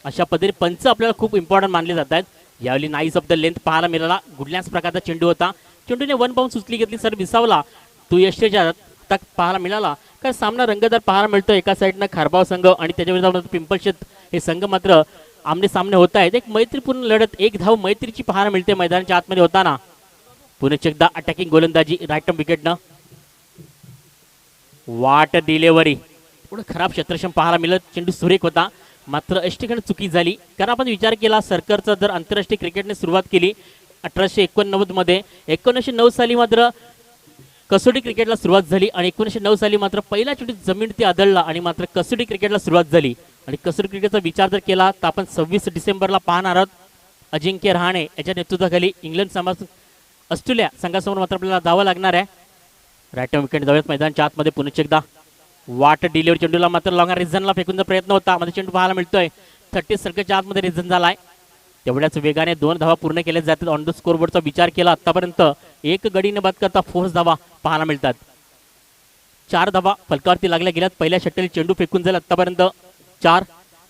अशा पद्धतीने पंच आपल्याला खूप इम्पॉर्टंट मानले जात आहेत. यावेळी नाईस ऑफ द लेंथ पाहायला मिळाला. गुडल्याच प्रकारचा चेंडू होता. चेंडूने 1 बाउंस उचली घेतली, सर विसावला. तो यशच्या तक पाहायला मिळाला. कारण सामना रंगतदार पाहायला मिळतो. एका साईडनं खारबाव संघ आणि त्याच्या विरोधात पिंपळशेत हे संघ मात्र आमने सामने होत आहेत. एक मैत्रीपूर्ण लढत, एक धाव मैत्रीची पाहायला मिळते मैदानाच्या आतमध्ये होताना. पुन्हा एकदा अटॅकिंग गोलंदाजी राईट विकेटनं. वाट डिलेव्हरी पुढे खराब क्षेत्रक्षम पाहायला मिळत. चेंडू सुरेख होता, मात्र ठिकाणी चुकी झाली. कारण आपण विचार केला सरकारचा जर आंतरराष्ट्रीय क्रिकेटने सुरुवात केली 1889 मध्ये, 1909 साली मात्र कसोटी क्रिकेटला सुरुवात झाली आणि 1909 साली मात्र पहिल्या चेंडू जमीन ते आदळला आणि मात्र कसोटी क्रिकेटला सुरुवात झाली. आणि कसोटी क्रिकेटचा विचार जर केला तर आपण 26 डिसेंबरला पाहणार आहोत. अजिंक्य रहाणे याच्या नेतृत्वाखाली इंग्लंड ऑस्ट्रेलिया संघासमोर मात्र आपल्याला जावं लागणार आहे. राईट विकेट जाऊयात मैदानाच्या आतमध्ये. पुन्हा एकदा वाट डिलिव्हरी चेंडूला मात्र लॉंग रिझनला फेकूनचा प्रयत्न होता, मध्ये चेंडू पाहायला मिळतोय 30 सर्कलच्या आतमध्ये रिझन झालाय. तेवढ्याच वेगाने 2 धावा पूर्ण केल्या जातात. ऑन द स्कोरबोर्डचा विचार केला आतापर्यंत एक गडीने बाद करता 4 धावा पाहायला मिळतात. 4 धावा फलकावरती लागल्या गेल्यात. पहिल्या षटकातील चेंडू फेकून झाला आतापर्यंत 4.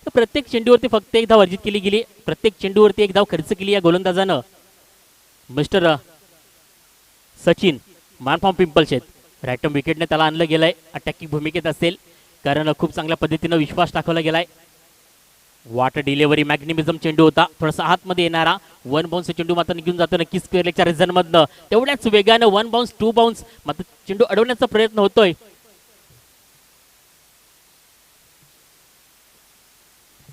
तर प्रत्येक चेंडूवरती फक्त 1 धाव अर्जित केली गेली. प्रत्येक चेंडूवरती 1 धाव खर्च केली या गोलंदाजानं. मिस्टर सचिन मानफॉर्म पिंपलशेत राईट विकेटने त्याला आणलं गेलंय. अटॅकिंग भूमिकेत असेल कारण खूप चांगल्या पद्धतीनं विश्वास दाखवला गेलाय. वाट डिलिव्हरी मॅग्निमिझम चेंडू होता. थोडासा आतमध्ये येणारा 1 बाउन्स चेंडू मात्र निघून जातो नक्कीच स्क्वेअर लेगच्या रिझन मधनं. तेवढ्याच वेगानं 1 बाउन्स 2 बाउन्स मात्र चेंडू अडवण्याचा प्रयत्न होतोय.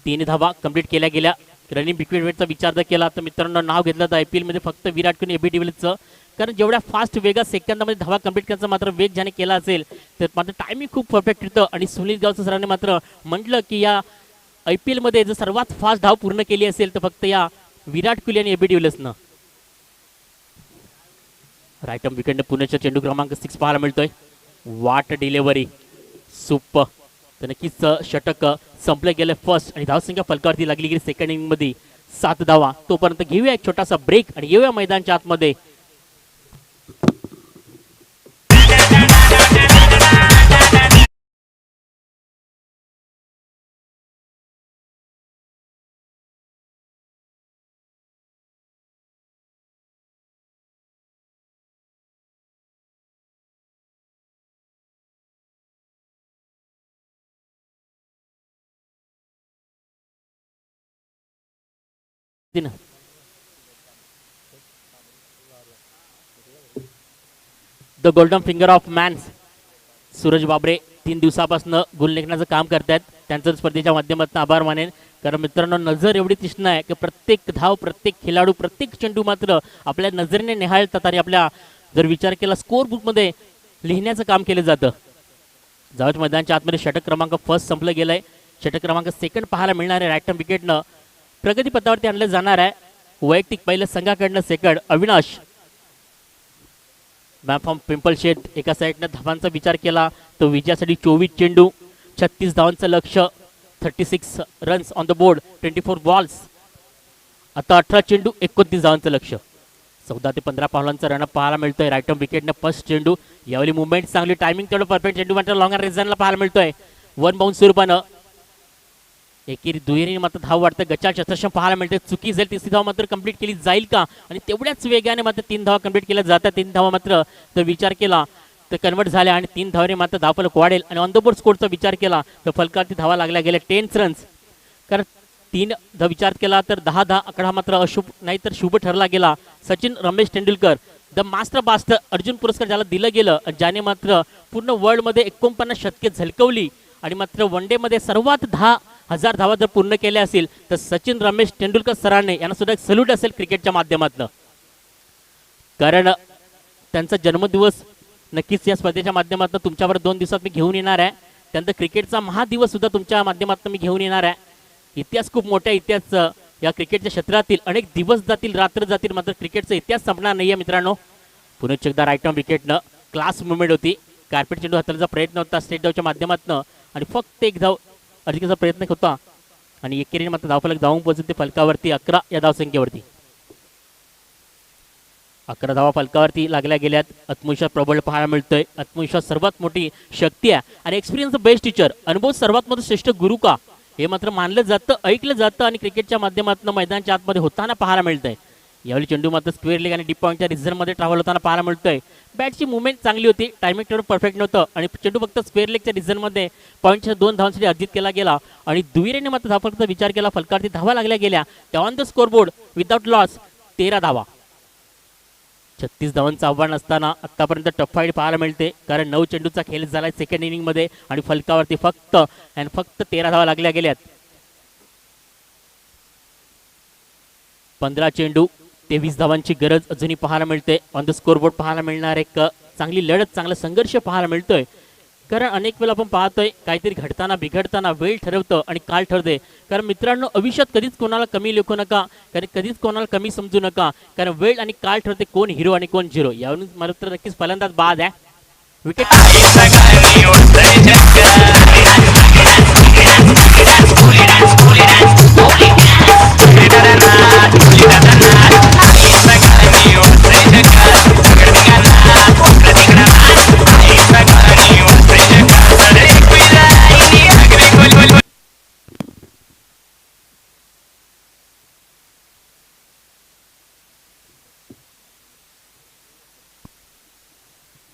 3 धावा कंप्लीट केल्या गेल्या. रनिंग विकेटचा विचार जर केला तर मित्रांनो नाव घेतलं तर IPL मध्ये फक्त विराट कोहली एबी डिव्हिलियर्सचं. कारण जेवढ्या फास्ट वेगात सेकंदामध्ये धावा कंप्लीट करायचा मात्र वेग ज्याने केला असेल तर मात्र टायमिंग खूप परफेक्ट येतं. आणि सुनील गावस्कर सरांनी मात्र म्हटलं की या IPL मध्ये जर सर्वात फास्ट धाव पूर्ण केली असेल तर फक्त या विराट कोहली आणि एबी डिव्हिलियर्सनं. राईट विकेटने पुण्याच्या चेंडू क्रमांक 6 पाहायला मिळतोय. वाट डिलिव्हरी सुपर. तर नक्कीच षटक संपलं गेलं फर्स्ट आणि धावसंख्या फलकावरती लागली गेली सेकंड इनिंग मध्ये 7 धावा. तोपर्यंत घेऊया एक छोटासा ब्रेक आणि येऊया मैदानाच्या आतमध्ये. The golden finger of man Suraj Babare 3 दिवसापासून गुण लेखनाचं काम करतात. त्यांचं स्पर्धेच्या माध्यमातून आभार मानेन. कारण मित्रांनो नजर एवढी तीक्ष्ण आहे की प्रत्येक धाव, प्रत्येक खेळाडू, प्रत्येक चेंडू मात्र आपल्या नजरेने निहाळतात आणि आपल्या जर विचार केला स्कोर बुकमध्ये लिहिण्याचं काम केलं जातं. जावत मैदानाच्या आतमध्ये षटक क्रमांक फर्स्ट संपलं गेलंय. षटक क्रमांक सेकंड पाहायला मिळणार आहे. राईट विकेटनं प्रगती पथावरती आणलं जाणार आहे. वैयक्तिक पहिलं संघाकडनं सेकंड अविनाश मॅफॉर्म पिंपलशेत. एका साईडनं धावांचा विचार केला तर विजयासाठी 24 चेंडू, 36 धावांचं लक्ष, 36 runs on the board, 24 balls. आता 18 चेंडू 29 धावांचं लक्ष, 14 ते 15 पावलांचा रनअप पाहायला मिळतोय. राईट विकेटनं फर्स्ट चेंडू. यावेळी मुवमेंट चांगली, टायमिंग तेवढं परफेक्ट. चेंडू मात्र लॉंग रिझनला पाहायला मिळतोय. 1 बाउन्स स्वरूपानं एकेरी दुहेरी मात्र धाव वाटतं. गचाळ चतुर्षम पाहायला मिळते. चुकी जाईल, तिसरी धाव मात्र कंप्लीट केली जाईल का आणि तेवढ्याच वेगाने मात्र 3 धावा कंप्लीट केल्या जातात. 3 धावा मात्र जर विचार केला तर कन्वर्ट झाल्या आणि 3 धावाने मात्र धावफलक वाढेल. आणि ऑन द बोर्ड स्कोरचा विचार केला तर फलकावरती धावा लागल्या गेल्या 10 रन्स. कारण 3 विचार केला तर 10-10 आकडा मात्र अशुभ नाही तर शुभ ठरला गेला. Sachin Ramesh Tendulkar the master bastard Arjun पुरस्कार ज्याला दिलं गेलं, ज्याने मात्र पूर्ण वर्ल्डमध्ये 49 शतके झलकवली आणि मात्र वन डे मध्ये सर्वात 10,000 धावा जर पूर्ण केल्या असतील तर सचिन रमेश तेंडुलकर सरांनी यांना सुद्धा एक सल्यूट असेल क्रिकेटच्या माध्यमातून. कारण त्यांचा जन्मदिवस नक्कीच या स्पर्धेच्या माध्यमातून तुमच्यावर 2 दिवसात मी घेऊन येणार आहे. त्यानंतर क्रिकेटचा महादिवस सुद्धा तुमच्या माध्यमातून मी घेऊन येणार आहे. इतिहास खूप मोठा इतिहास या क्रिकेटच्या क्षेत्रातील अनेक दिवस जातील, रात्र जातील, मात्र क्रिकेटचा इतिहास संपणार नाही आहे मित्रांनो. पुन्हा एकदा राईट विकेटनं क्लास मुवमेंट होती. कार्पेट चेंडू हाताळण्याचा प्रयत्न होता स्टेट डावच्या माध्यमातून आणि फक्त एक धाव अर्जिकेचा प्रयत्न होता आणि एकेरीने मात्र धावफलक धावून पोहोचून ते फलकावरती 11 या धावसंख्येवरती. 11 धावा फलकावरती लागल्या गेल्यात. आत्मविश्वास प्रबळ पाहायला मिळतोय. आत्मविश्वास सर्वात मोठी शक्ती आहे आणि एक्सपिरियन्स बेस्ट टीचर, अनुभव सर्वात मोठं श्रेष्ठ गुरु का, हे मात्र मानलं जातं, ऐकलं जातं आणि क्रिकेटच्या माध्यमातून मैदानाच्या आतमध्ये होताना पाहायला मिळतंय. यावेळी चेंडू मात्र स्क्वेअर लेग आणि डीप पॉईंटच्या रिझनमध्ये ट्रॅव्हल होताना पाहायला मिळतोय. बॅटची मुवमेंट चांगली होती, टायमिंग तेवढं परफेक्ट नव्हतं आणि चेंडू फक्त स्क्वेअर लेगच्या रिझनमध्ये पॉईंटच्या 2 धावांसाठी अर्जित केला गेला आणि दुहेरीने मात्र धावफलकाचा विचार केला. फलकावरती धावा लागल्या गेल्या. त्या on the score board without loss 13 धावा. 36 धावांचं आव्हान असताना आतापर्यंत टफ फाईट पाहायला मिळते, कारण 9 चेंडूचा खेळ झाला सेकंड इनिंगमध्ये आणि फलकावरती फक्त 13 धावा लागल्या गेल्यात. 15 चेंडू 23 धावांची गरज अजूनही पाहायला मिळते. ऑन द स्कोर बोर्ड पाहायला मिळणार एक चांगली लढत, चांगला संघर्ष पाहायला मिळतोय, कारण अनेक वेळा आपण पाहतोय काहीतरी घडताना बिघडताना वेळ ठरवतं आणि काल ठरते. कारण मित्रांनो, आयुष्यात कधीच कोणाला कमी लेखू नका, कारण कधीच कोणाला कमी समजू नका, कारण वेळ आणि काल ठरते कोण हिरो आणि कोण झिरो. यावरून मला तर नक्कीच फलंदाज बाद आहे. विकेट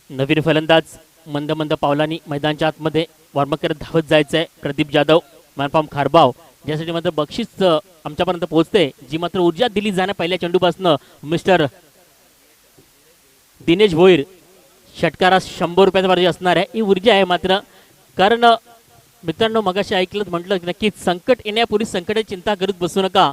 नवीन फलंदाज मंद मंद पावलांनी मैदानाच्या आतमध्ये वॉर्मअप करत धावत जायचं आहे. प्रदीप जाधव, मॅनफॉर्म खारबाव, ज्यासाठी मात्र बक्षीस आमच्यापर्यंत पोहोचते, जी मात्र ऊर्जा दिली जाण्या पहिल्या चेंडूपासून मिस्टर दिनेश भोईर. षटकारा 100 रुपयाचा बाजी असणार आहे. ही ऊर्जा आहे मात्र, कारण मित्रांनो मगाशी ऐकलं म्हटलं नक्कीच संकट येण्यापूर्वी संकटाची चिंता करत बसू नका.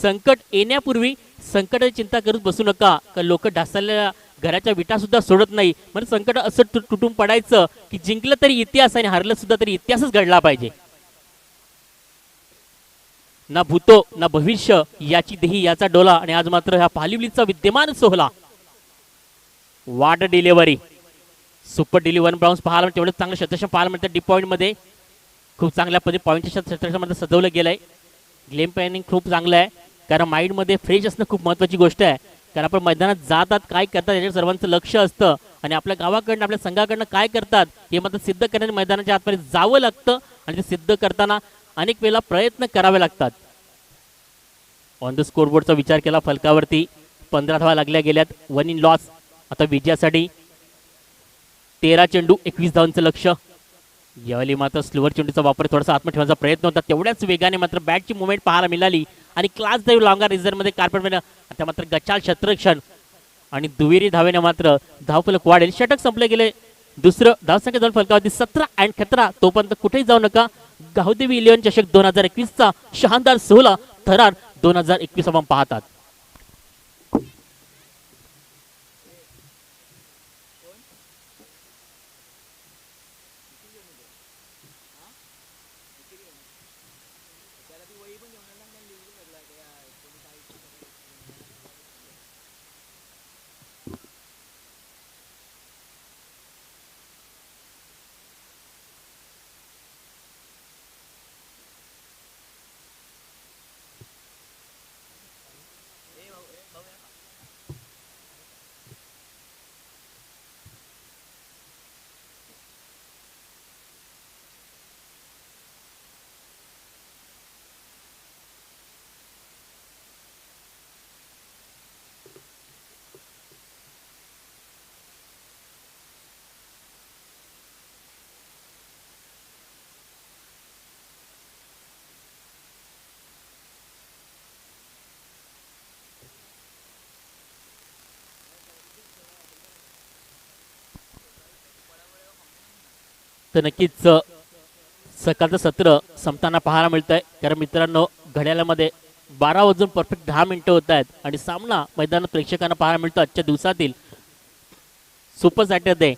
संकट येण्यापूर्वी संकटाची चिंता करत बसू नका, का लोक ढासळलेल्या घराच्या विटा सुद्धा सोडत नाही. म्हणजे संकट असं तुटून पडायचं की जिंकलं तरी इतिहास आणि हरलं सुद्धा तरी इतिहासच घडला पाहिजे. ना भूतो ना भविष्य याची देही याचा डोला. आणि आज मात्र ह्या पालिवलीचा विद्यमान सोहळा. वाट डिलिव्हरी, सुपर डिलिव्हरी ब्राउन्स पाहायला तेवढं चांगलं शतश पाहायला मिळतं. डीप पॉईंट मध्ये खूप चांगल्या पद्धतीने पॉईंटच्या शतकामध्ये सजवलं गेलंय. गेम प्लॅनिंग खूप चांगलं आहे, कारण माइंड मध्ये फ्रेश असणं खूप महत्वाची गोष्ट आहे. कारण आपण मैदानात जातात काय करतात याच्यावर सर्वांचं लक्ष असतं आणि आपल्या गावाकडनं आपल्या संघाकडनं काय करतात हे मात्र सिद्ध करण्यासाठी मैदानाच्या आतमध्ये जावं लागतं आणि ते सिद्ध करताना अनेक वेळेला प्रयत्न करावे लागतात. ऑन द स्कोरबोर्डचा विचार केला फलकावरती 15 धावा लागल्या गेल्यात. 1 इन लॉस. आता विजयासाठी 13 चेंडू 21 धावांचं लक्ष. यावेळी मात्र स्लोअर चेंडूचा वापर थोडासा आत्म ठेवण्याचा प्रयत्न होता, तेवढ्याच वेगाने मात्र बॅटची मुवमेंट पाहायला मिळाली आणि क्लास ड्राईव्ह लॉंगा रिझर्वमध्ये कार्पेटमध्ये आता मात्र गचाल क्षेत्ररक्षण आणि दुहेरी धावेने मात्र धावफलक वाढेल. षटक संपले गेले. दुसरं धावसंख्या दोन फलकावरती 17 आणि 17. तोपर्यंत कुठेही जाऊ नका. गावदेवी 11 चषक 2021चा शानदार सोहळा थरार 2021 आपण पाहतात. तर नक्कीच सकाळचं सत्र संपताना पाहायला मिळत आहे, कारण मित्रांनो घड्याळामध्ये 12 वाजून परफेक्ट 10 मिनिटं होत आहेत आणि सामना मैदानात प्रेक्षकांना पाहायला मिळतो आजच्या दिवसातील सुपर सॅटरडे.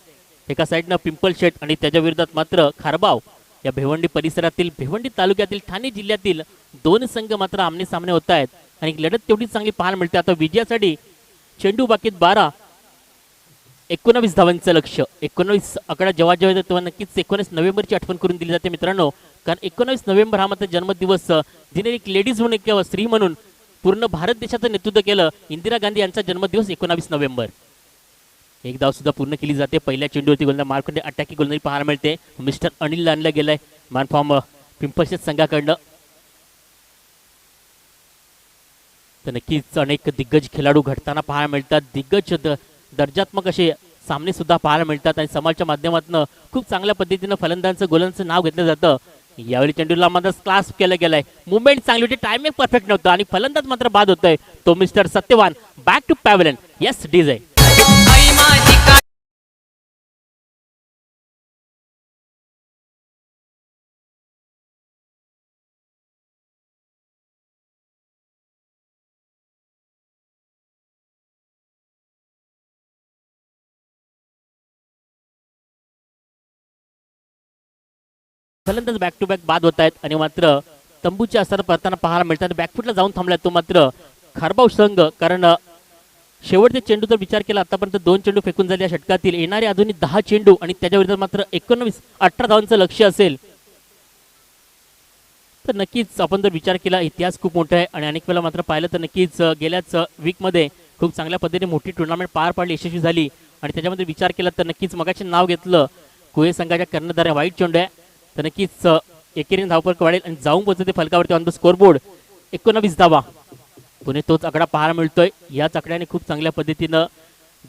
एका साईडनं पिंपल शेट आणि त्याच्या विरोधात मात्र खारबाव. या भिवंडी परिसरातील भिवंडी तालुक्यातील ठाणे जिल्ह्यातील दोन संघ मात्र आमने सामने होत आहेत आणि लढत तेवढी चांगली पाहायला मिळते. आता विजयासाठी चेंडू बाकीत 12. 19 धावांचं लक्ष. 19 आकडा जेव्हा जेव्हा येतो तेव्हा नक्कीच 19 नोव्हेंबरची आठवण करून दिली जाते मित्रांनो. कारण 19 नोव्हेंबर हा मात्र जन्मदिवस, जिने एक लेडीज म्हणून किंवा स्त्री म्हणून पूर्ण भारत देशाचं नेतृत्व केलं, इंदिरा गांधी यांचा जन्मदिवस 19 नोव्हेंबर. एक धाव सुद्धा पूर्ण केली जाते. पहिल्या चेंडूवरती गोलंदाज मार्कंडे अटॅकी गोलंदाजी पाहायला मिळते. मिस्टर अनिल आणलं गेलंय मान फॉर्म पिंपळशेत संघाकडनं. तर नक्कीच अनेक दिग्गज खेळाडू घडताना पाहायला मिळतात. दिग्गज दर्जात्मक असे सामने सुद्धा पाहायला मिळतात आणि समाजच्या माध्यमातून खूप चांगल्या पद्धतीनं फलंदाजांचं गोलांचं नाव घेतलं जातं. यावेळी चेंडूला मात्र क्लास केलं गेलाय. मुवमेंट चांगली होती, टायमिंग परफेक्ट नव्हतं आणि फलंदाज मात्र बाद होतोय तो mister Satyawan. Back to pavilion. Yes DJ. फलंदाज बॅक टू बॅक बाद होत आहेत आणि मात्र तंबूच्या असताना परताना पाहायला मिळतात. बॅकफुटला जाऊन थांबलाय तो मात्र खारबाव संघ. कारण शेवटचे चेंडू जर विचार केला आतापर्यंत 2 चेंडू फेकून झाले या षटकातील. येणारे अजूनही 10 चेंडू आणि त्याच्या विरुद्ध मात्र 18 धावांचं लक्ष असेल तर नक्कीच आपण जर विचार केला इतिहास खूप मोठा आहे. आणि अनेक वेळा मात्र पाहिलं तर नक्कीच गेल्याच वीकमध्ये खूप चांगल्या पद्धतीने मोठी टुर्नामेंट पार पाडली, यशस्वी झाली. आणि त्याच्यामध्ये विचार केला तर नक्कीच मगाचे नाव घेतलं कुहे संघाच्या कर्णधार वाईट चेंडू आहे तर नक्कीच एकेरीने धावफरक वाढेल आणि जाऊन पोहोचते फलकावरती ऑन द स्कोरबोर्ड. 19 धावा. पुणे तोच आकडा पाहायला मिळतोय. याच आकड्याने खूप चांगल्या पद्धतीनं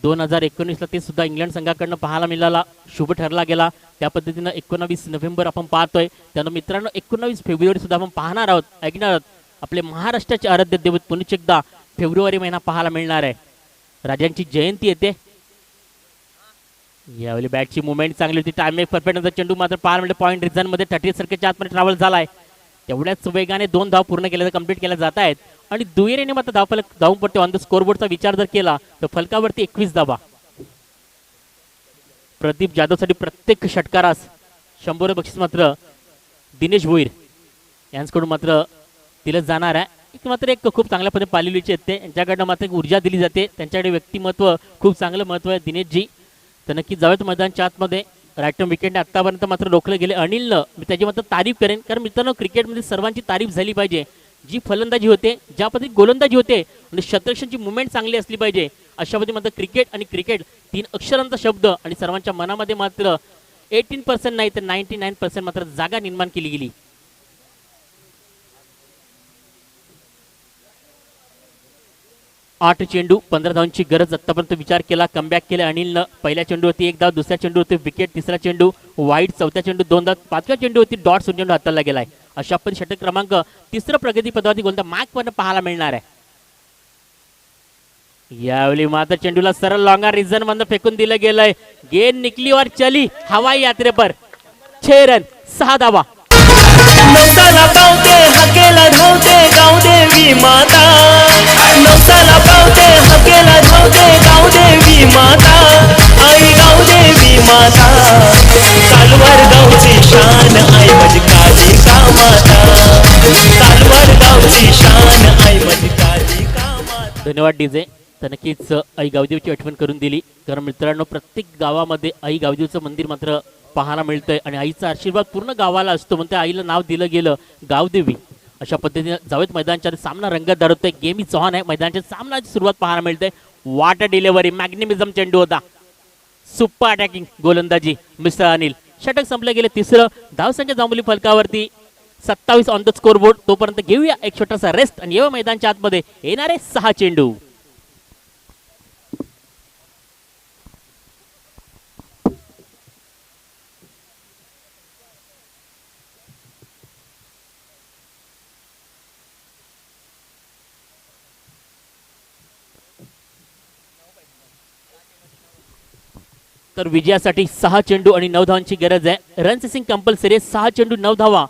2019ला ते सुद्धा इंग्लंड संघाकडनं पाहायला मिळाला, शुभ ठरला गेला. त्या पद्धतीनं 19 नोव्हेंबर आपण पाहतोय. त्यानं मित्रांनो 19 फेब्रुवारी सुद्धा आपण पाहणार आहोत, ऐकणार आहोत. आपले महाराष्ट्राचे आराध्य दैवत पुन्हा एकदा फेब्रुवारी महिना पाहायला मिळणार आहे. राजांची जयंती येते. यावेळी बॅटची मुवमेंट चांगली होती, टायमिंग परफेक्ट नंतर चेंडू मात्र पाहायला मिळते पॉईंट रिझन मध्ये 30 सर्कलच्या आतमध्ये ट्रॅव्हल झालाय. तेवढ्याच वेगाने 2 धाव पूर्ण केल्या कंप्लीट केल्या जात आहेत आणि दुहेरीने मात्र धावफलक धावून पडते. ऑन द स्कोरबोर्डचा विचार जर केला तर फलकावरती 21 धावा. प्रदीप जाधवसाठी प्रत्येक षटकारास 100 बक्षीस मात्र दिनेश भोईर यांच्याकडून मात्र दिलं जाणार आहे. एक मात्र एक खूप चांगल्या पद्धतीने पालिवलीचे आहेत ते, यांच्याकडनं मात्र एक ऊर्जा दिली जाते. त्यांच्याकडे व्यक्तिमत्व खूप चांगलं महत्व आहे दिनेशजी. तर नक्की जाऊयात मैदानच्या आतमध्ये. रायटम विकेंड आतापर्यंत मात्र रोखलं गेले अनिलनं. मी त्याची मात्र तारीफ करेन कारण मित्रांनो क्रिकेटमध्ये सर्वांची तारीफ झाली पाहिजे. जी फलंदाजी होते, ज्या पद्धती गोलंदाजी होते आणि शतरक्षणची मुवमेंट चांगली असली पाहिजे. अशा पद्धती मात्र क्रिकेट आणि क्रिकेट 3 अक्षरांचा शब्द आणि सर्वांच्या मनामध्ये मात्र 18% नाही तर 99% मात्र जागा निर्माण केली गेली. आठ चेंडू 15 धावांची गरज आतापर्यंत विचार केला. कमबॅक केले अनिलनं. पहिल्या चेंडूवरती 1 धाव, दुसऱ्या चेंडूवरती विकेट, तिसरा चेंडू वाईट, चौथ्या चेंडू 2 धाव, पाचव्या चेंडूवरती डॉट चेंडू हाताळला गेलाय. अशा पण षटक क्रमांक 3 प्रगती पदावरती गोलंदाज मार्क वर पाहायला मिळणार आहे. यावेळी मात्र चेंडूला सरळ लॉंगर रिझन मध्ये फेकून दिलं गेलंय. गेंद निकली और चली हवाई यात्रे पर. 6 रन 6 धावा. नवसाला पावते हकेला धावते गाव देवी माता. नवसाला पावते हकेला धावते गाव देवी माता. आई गाव देवी माता. कालवार गावची शान आई माझी काळजी का माता. कालवार गावची शान आई माझी काळजी का माता. धन्यवाद डीजे. तर नक्कीच आई गावदेवीची आठवण करून दिली. कारण मित्रांनो प्रत्येक गावामध्ये आई गावदेवीचं मंदिर मात्र पाहायला मिळतंय आणि आईचा आशीर्वाद पूर्ण गावाला असतो. म्हणते आईला नाव दिलं गेलं गावदेवी. अशा पद्धतीने जावेत मैदानच्या सामना रंगत धरतोय. गेम ही चव्हाण आहे. मैदानाच्या सामनाची सुरुवात पाहायला मिळते. वॉटर डिलिव्हरी मॅग्निमिझम चेंडू होता. सुपर अटॅकिंग गोलंदाजी मिस्टर अनिल. षटक संपलं गेले. तिसरं धावसंख्या जांभुली फलकावरती 27 ऑन द स्कोरबोर्ड. तोपर्यंत घेऊया एक छोटासा रेस्ट आणि येऊ मैदानच्या आतमध्ये येणारे 6 चेंडू. तर विजयासाठी 6 चेंडू आणि 9 धावांची गरज आहे. Run chasing compulsory. 6 चेंडू 9 धावा.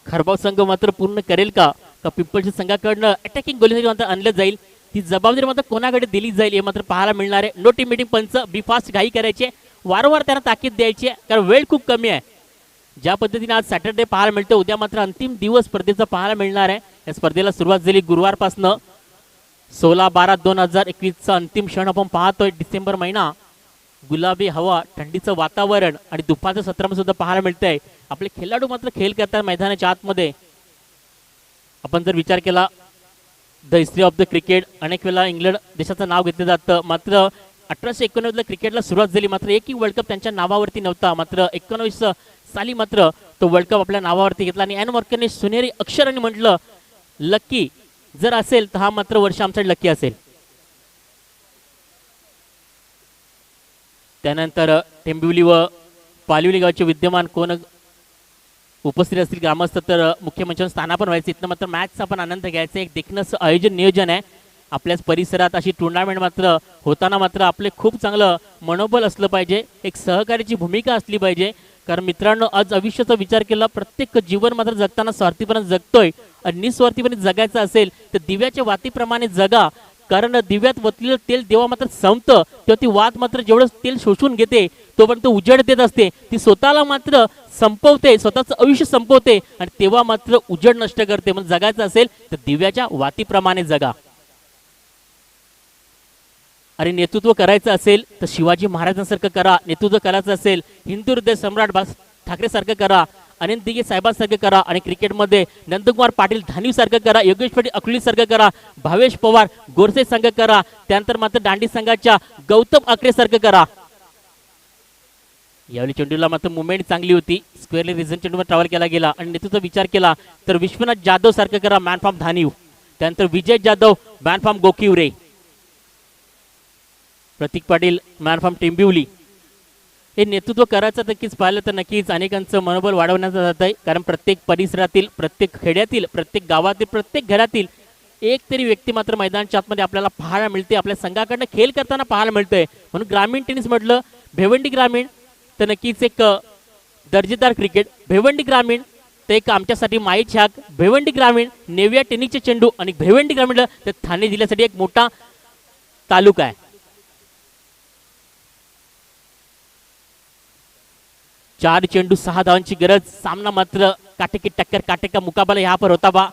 खरबाव संघ मात्र पूर्ण करेल का पिंपळशी संघाकडनं अटॅकिंग गोलंदाजी मात्र आणलं जाईल. ती जबाबदारी मात्र कोणाकडे दिली जाईल हे मात्र पाहायला मिळणार आहे. नो टीम मीटिंग पंच बी फास्ट घाई करायचे. वारंवार त्यांना ताकीद द्यायची आहे कारण वेळ खूप कमी आहे. ज्या पद्धतीने आज सॅटर्डे पाहायला मिळतं, उद्या मात्र अंतिम दिवस स्पर्धेचा पाहायला मिळणार आहे. या स्पर्धेला सुरुवात झाली गुरुवारपासनं. 16/12/2021 चा अंतिम क्षण आपण पाहतोय. डिसेंबर महिना गुलाबी हवा, थंडीचं वातावरण आणि दुपारचं सत्रामध्ये सुद्धा पाहायला मिळतंय. आपले खेळाडू मात्र खेळ करतात मैदानाच्या आतमध्ये. आपण जर विचार केला the history of the cricket, अनेक वेळा इंग्लंड देशाचं नाव घेतलं जातं. मात्र 1889ला क्रिकेटला सुरुवात झाली, मात्र एकही वर्ल्ड कप त्यांच्या नावावरती नव्हता. मात्र 19 साली मात्र तो वर्ल्ड कप आपल्या नावावरती घेतला आणि ॲन मॉर्कनने सुनेरी अक्षरांनी म्हटलं, लकी जर असेल तर हा मात्र वर्ष आमचा लकी असेल. त्यानंतर टेंबिवली व पालिवली गावचे विद्यमान कोण उपस्थित असतील ग्रामस्थ तर मुख्यमंत्र्यांच्या स्थानापन्न व्हायचं. इथनं मात्र मॅचचा पण आनंद घ्यायचा. एक देखणं आयोजन नियोजन आहे. आपल्याच परिसरात अशी टुर्नामेंट मात्र होताना मात्र आपले खूप चांगलं मनोबल असलं पाहिजे, एक सहकार्याची भूमिका असली पाहिजे. कारण मित्रांनो, आज आयुष्याचा विचार केला, प्रत्येक जीवन मात्र जगताना स्वार्थीपणे जगतोय आणि निस्वार्थीपणे जगायचं असेल तर दिव्याच्या वातीप्रमाणे जगा. कारण दिव्यात वतलेलं तेल जेव्हा मात्र संपतं तेव्हा ती वात मात्र जेवढं तेल शोषून घेते तोपर्यंत उजेड देत असते. ती स्वतःला मात्र संपवते, स्वतःचं आयुष्य संपवते आणि तेव्हा मात्र उजेड नष्ट करते. मग जगायचं असेल तर दिव्याच्या वातीप्रमाणे जगा. आणि नेतृत्व करायचं असेल तर शिवाजी महाराजांसारखं करा. नेतृत्व करायचं असेल हिंदू हृदय सम्राट ठाकरे सारखं करा, अनिल दिघे साहेबांसारखं करा आणि क्रिकेटमध्ये नंदकुमार पाटील धानीव सारखं करा, योगेश पाटील अकलूज सारखं करा, भावेश पवार गोरसे संघ करा. त्यानंतर मात्र दांडी संघाच्या गौतम आकरे सारखं करा. यावेळी चेंडूला मात्र मुवमेंट चांगली होती. स्क्वेअरली रिझन चेंडूवर ट्रॅव्हल केला गेला आणि नेतृत्व विचार केला तर विश्वनाथ जाधव सारखं करा, मॅन फ्रॉम धानीव. त्यानंतर Vijay Jadhav man from Gokivare, Pratik Patil man from Tembivli. हे नेतृत्व करायचं नक्कीच पाहिलं तर नक्कीच अनेकांचं मनोबल वाढवण्याचं जात आहे. कारण प्रत्येक परिसरातील, प्रत्येक खेड्यातील, प्रत्येक गावातील, प्रत्येक घरातील एक तरी व्यक्ती मात्र मैदानाच्या आतमध्ये आपल्याला पाहायला मिळते, आपल्या संघाकडनं खेळ करताना पाहायला मिळतंय. म्हणून ग्रामीण टेनिस म्हटलं, भिवंडी ग्रामीण तर नक्कीच एक दर्जेदार क्रिकेट. भिवंडी ग्रामीण तर एक आमच्यासाठी माईची हाक. भिवंडी ग्रामीण नेव्या टेनिसचे चेंडू आणि भिवंडी ग्रामीण तर ठाणे जिल्ह्यासाठी एक मोठा तालुका आहे. 4 चेंडू 6 धावांची गरज. सामना मात्र काटे की टक्कर, काटे का मुकाबला यहाँ पर होता बा.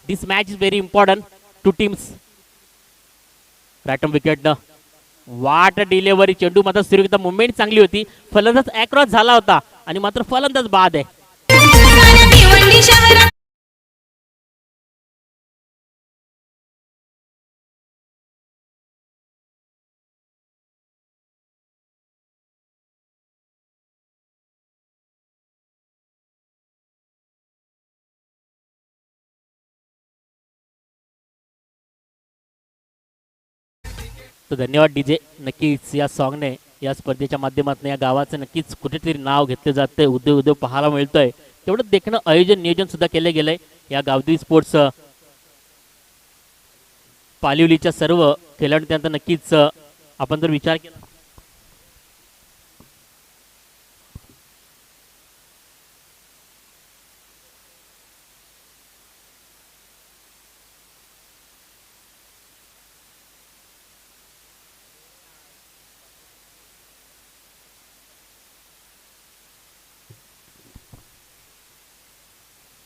This match is very important to teams. Right arm wicket न वाट डिलेव्हरी. चेंडू मात्र सुरक्षित, मुवमेंट चांगली होती. फलंदाज ॲक्रॉस झाला होता आणि मात्र फलंदाज बाद आहे. तर धन्यवाद डीजे. नक्कीच या सॉन्गने या स्पर्धेच्या माध्यमातून या गावाचं नक्कीच कुठेतरी नाव घेतलं जातंय, उद्योग उद्योग पाहायला मिळतंय. तेवढं देखणं आयोजन नियोजन सुद्धा केलं गेलंय. या गावदेवी स्पोर्ट्स पालिवलीच्या सर्व खेळाडू त्यानंतर नक्कीच आपण जर विचार केला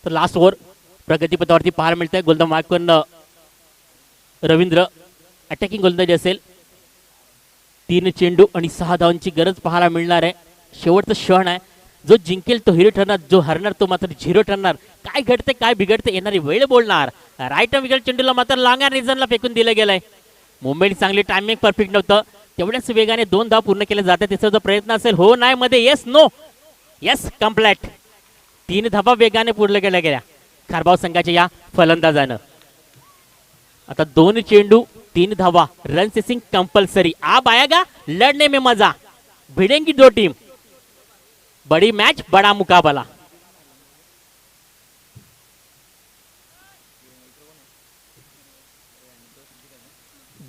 तर लास्ट ओव्हर प्रगतीपथावरती पाहायला मिळतंय. गोलंदाज मार्कन रवींद्र अटॅकिंग गोलंदाजी असेल. 3 चेंडू आणि 6 धावांची गरज पाहायला मिळणार आहे. शेवटचं क्षण आहे. जो जिंकेल तो हिरो ठरणार, जो हरणार तो मात्र झिरो ठरणार. काय घडते काय बिघडते येणारी वेळ बोलणार. राईट विकेट चेंडूला मात्र लांगा रिझनला फेकून दिलं गेलंय. मुंबई चांगली, टायमिंग परफेक्ट नव्हतं. तेवढ्याच वेगाने 2 धाव पूर्ण केले जाते. त्याचा जो प्रयत्न असेल हो नाही मध्ये येस नो येस कम्प्लीट. 3 धावा वेगाने पूर्ण केल्या गेल्या खारबाव संघाच्या या फलंदाजानं. आता 2 चेंडू 3 धावा, रन चेसिंग कंपल्सरी. आप आएगा लड़ने में मजा, भिड़ेंगी 2 टीम, बड़ी मैच बड़ा मुकाबला.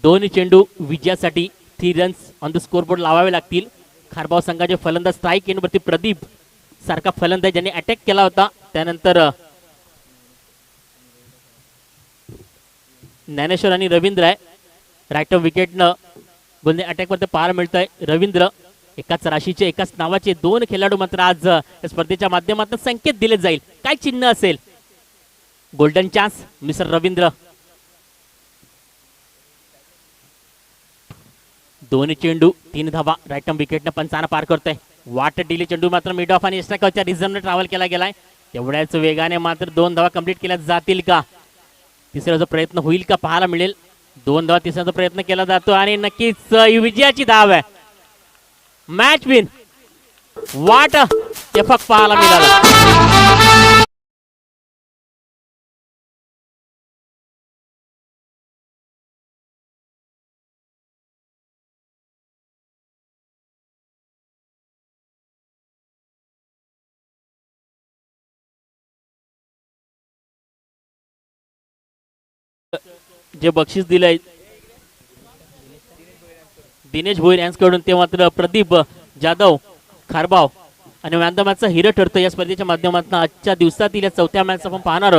दोन चेंडू विजयासाठी 3 रन्स ऑन द स्कोरबोर्ड लावावे लागतील. खारबाव संघाचे फलंदाज स्ट्राईक एंडवरती प्रदीप सारखा फलंदाज ज्यांनी अटॅक केला होता. त्यानंतर ज्ञानेश्वर आणि रवींद्र आहे. राईट ऑफ विकेटनं गोलंदाज अटॅकवरती पाहायला मिळतंय. रवींद्र एकाच राशीचे एकाच नावाचे 2 खेळाडू मात्र आज या स्पर्धेच्या माध्यमातून संकेत दिले जाईल. काय चिन्ह असेल? Golden chance mister Ravindra. दोन्ही चेंडू 3 धावा राईट विकेटनं पंचानं पार करतोय. वाट डिले चेंडू मात्र मिड ऑफ आणि एक्स्ट्रा कवच्या रिझर्व्हने ट्रॅव्हल केला गेलाय. तेवढ्याच वेगाने मात्र 2 धावा कंप्लीट केल्या जातील का, तिसऱ्याचा प्रयत्न होईल का पाहायला मिळेल. 2 धावा तिसऱ्याचा प्रयत्न केला जातो आणि नक्कीच विजयाची धाव आहे. मॅच विन वाट एफक पाहायला मिळाला. जे बक्षीस दिलंय दिनेश भोईर यांच्याकडून ते मात्र प्रदीप जाधव खारबाव आणि मॅन द मॅचचा हिरो ठरतो. या स्पर्धेच्या माध्यमातून आजच्या दिवसातील या 4थ्या मॅच आपण पाहणार आहोत.